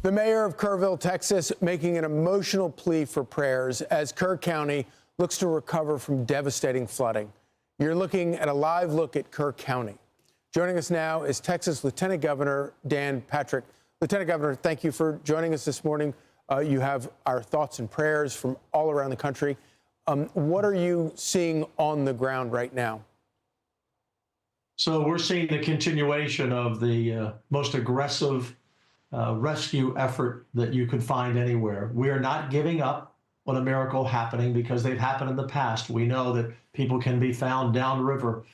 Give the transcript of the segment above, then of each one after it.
The mayor of Kerrville, Texas, making an emotional plea for prayers as Kerr County looks to recover from devastating flooding. You're looking at a live look at Kerr County. Joining us now is Texas Lieutenant Governor Dan Patrick. Lieutenant Governor, thank you for joining us this morning. You have our thoughts and prayers from all around the country. What are you seeing on the ground right now? So we're seeing the continuation of the most aggressive rescue effort that you could find anywhere. We are not giving up on a miracle happening because they've happened in the past. We know that people can be found downriver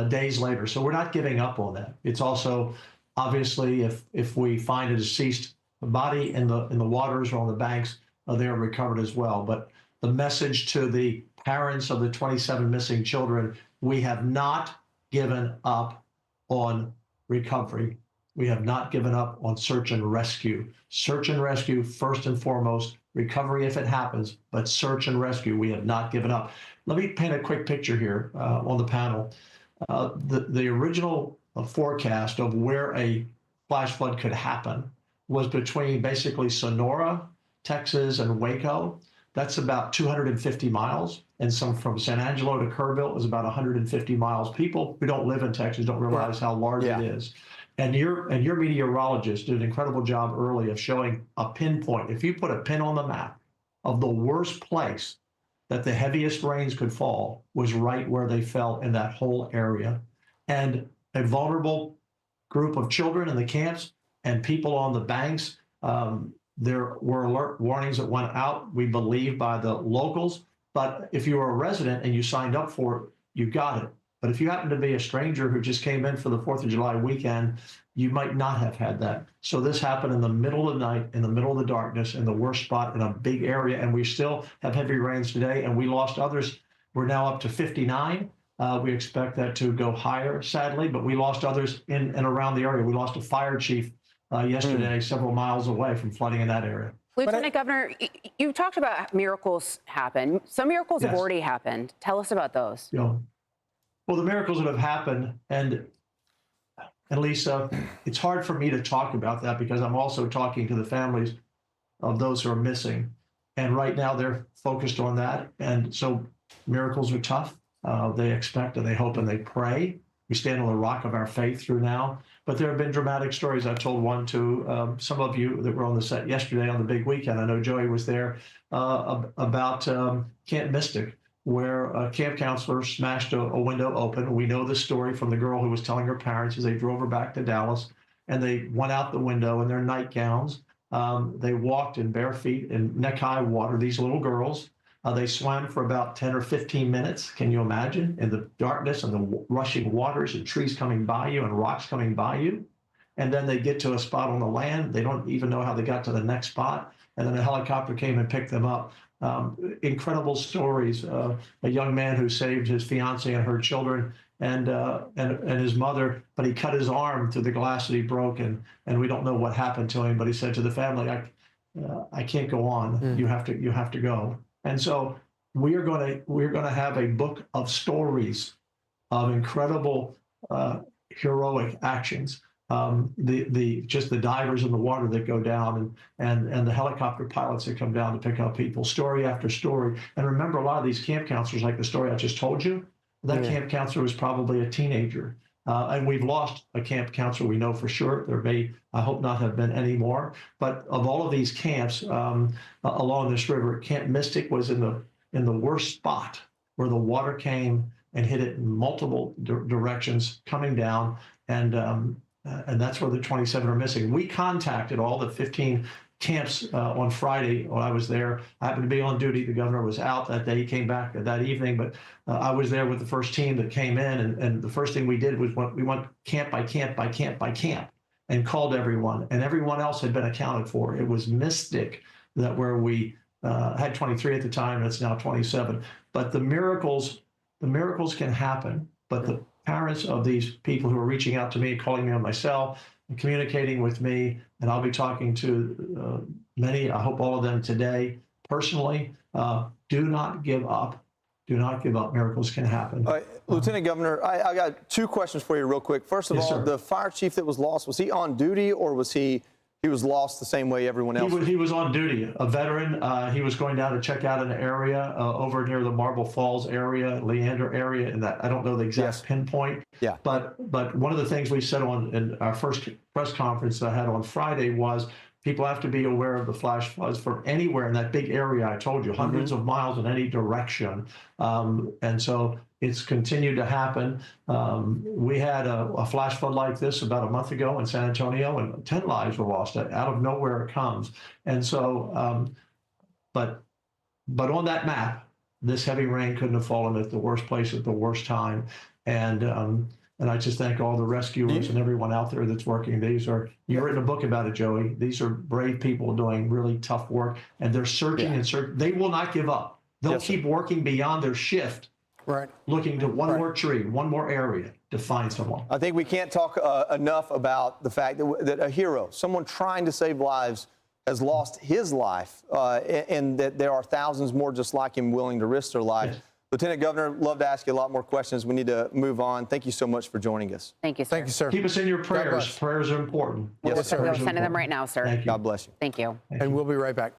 days later. So we're not giving up on that. It's also obviously if we find a deceased body in the waters or on the banks, they are recovered as well. But the message to the parents of the 27 missing children, we have not given up on recovery. We have not given up on search and rescue. Search and rescue first and foremost, recovery if it happens, but search and rescue, we have not given up. Let me paint a quick picture here on the panel. The original forecast of where a flash flood could happen was between basically Sonora, Texas, and Waco. That's about 250 miles. And from San Angelo to Kerrville is about 150 miles. People who don't live in Texas don't realize how large it is. And your meteorologist did an incredible job early of showing a pinpoint. If you put a pin on the map of the worst place that the heaviest rains could fall was right where they fell in that whole area. And a vulnerable group of children in the camps and people on the banks, there were alert warnings that went out, we believe, by the locals. But if you were a resident and you signed up for it, you got it. But if you happen to be a stranger who just came in for the 4th of July weekend, you might not have had that. So this happened in the middle of the night, in the middle of the darkness, in the worst spot in a big area. And we still have heavy rains today, and we lost others. We're now up to 59. We expect that to go higher, sadly, but we lost others in and around the area. We lost a fire chief yesterday, several miles away from flooding in that area. Lieutenant Governor, you talked about miracles happen. Some miracles have already happened. Tell us about those. Well, the miracles that have happened, and Lisa, it's hard for me to talk about that because I'm also talking to the families of those who are missing. And right now they're focused on that. And so miracles are tough. They expect and they hope and they pray. We stand on the rock of our faith through now. But there have been dramatic stories. I told one to some of you that were on the set yesterday on the big weekend. I know Joey was there about Camp Mystic, where a camp counselor smashed a window open. We know the story from the girl who was telling her parents as they drove her back to Dallas, and they went out the window in their nightgowns. They walked in bare feet in neck-high water, these little girls. They swam for about 10 or 15 minutes. Can you imagine? In the darkness and the rushing waters and trees coming by you and rocks coming by you. And then they get to a spot on the land. They don't even know how they got to the next spot. And then a helicopter came and picked them up. Incredible stories. A young man who saved his fiancée and her children and his mother, but he cut his arm through the glass that he broke, and we don't know what happened to him. But he said to the family, "I can't go on. You have to go." And so we're going to have a book of stories of incredible heroic actions. Just the divers in the water that go down and the helicopter pilots that come down to pick up people, story after story. And remember, a lot of these camp counselors, like the story I just told you, that camp counselor was probably a teenager. And we've lost a camp counselor, we know for sure. There may, I hope not, have been any more. But of all of these camps along this river, Camp Mystic was in the worst spot where the water came and hit it in multiple directions coming down. And that's where the 27 are missing. We contacted all the 15 camps on Friday when I was there. I happened to be on duty. The governor was out that day. He came back that evening, but I was there with the first team that came in. And the first thing we did was we went camp by camp by camp by camp and called everyone. And everyone else had been accounted for. It was Mystic that where we had 23 at the time, and it's now 27. But the miracles can happen. But the parents of these people who are reaching out to me, calling me on my cell, and communicating with me, and I'll be talking to many, I hope all of them today, personally. Do not give up. Do not give up. Miracles can happen. Lieutenant Governor, I got two questions for you real quick. First of all, the fire chief that was lost, was he on duty or was he he was lost the same way everyone else was. He was on duty, a veteran. He was going down to check out an area over near the Marble Falls area, Leander area, and that I don't know the exact Yes. pinpoint. Yeah. But one of the things we said in our first press conference I had on Friday was people have to be aware of the flash floods from anywhere in that big area. I told you, hundreds of miles in any direction, and so it's continued to happen. We had a flash flood like this about a month ago in San Antonio, and 10 lives were lost. Out of nowhere it comes. And so, but on that map, this heavy rain couldn't have fallen at the worst place at the worst time. And I just thank all the rescuers and everyone out there that's working. You've written a book about it, Joey. These are brave people doing really tough work, and they're searching and searching. They will not give up. They'll Yes, sir. keep working beyond their shift, Right. looking to one more tree, one more area to find someone. I think we can't talk enough about the fact that a hero, someone trying to save lives, has lost his life, and that there are thousands more just like him willing to risk their life. Yes. Lieutenant Governor, love to ask you a lot more questions. We need to move on. Thank you so much for joining us. Thank you, sir. Thank you, sir. Keep us in your bless. prayers. Prayers are important. Yes, sir. We're Prayers are sending them important. right now, sir. Thank you. God bless you. Thank you. And we'll be right back.